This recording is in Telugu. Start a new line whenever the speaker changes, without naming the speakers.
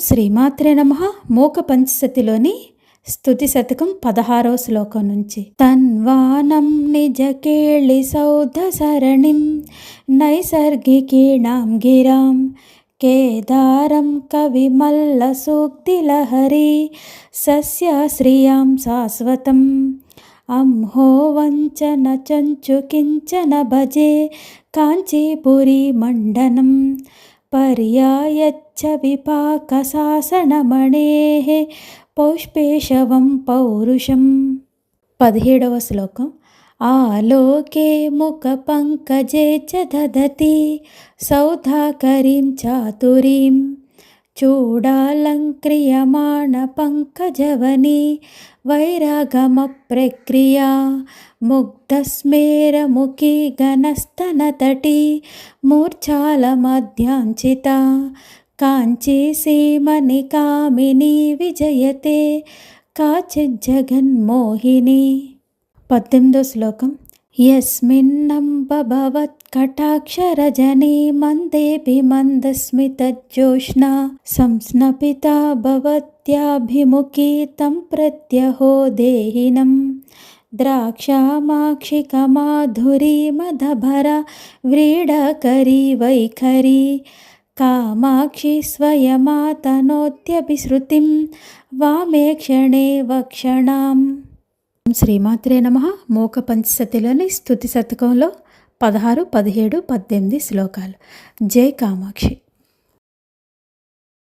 శ్రీమాత్రే నమః. మూక పంచశతిలోని స్తుతి శతకం 16వ శ్లోకం నుంచి. తన్వానం నిజకేళి సౌధ సరణిం నైసర్గికీణాం గిరాం కేదారం కవిమల్ల సూక్తిలహరి సస్యాశ్రియాం శాశ్వతం అంహో వంచన చంచు కించన భజే కాంచీపురి మండనం పర్యాయచ్చ విపాకశాసనమణేః పౌష్పేశవం పౌరుషం. 17వ శ్లోకం. ఆలోకే ముఖ పంకజే చ దదతి సౌధాకరీం చాతురీం చూడాలంక్రియమాణ పంకజవని వైరాగమ ప్రక్రియా ముగ్ధస్మేరముఖీ గణస్తనతటీ మూర్ఛాలమధ్యాంచిత కాంచీ సీమని కామిని విజయతే కాచిజ్జగన్మోహిని. 18వ శ్లోకం. యస్మిన్నంబభవత్కటాక్షరజనీ మందేపి మందస్మితజ్యోష్నా సంస్నపితా భవత్యాభిముఖీ తం ప్రత్యహో దేహినం ద్రాక్షామాక్షికమాధురీ మదభరా వ్రీడాకరీ వైఖరీ కామాక్షి స్వయమాతనోత్యభిశ్రుతిం వామే క్షణే వక్షణాం. శ్రీమాత్రే నమః. మూక పంచశతిలోని స్తుతి శతకంలో 16, 17, 18 శ్లోకాలు. జై కామాక్షి.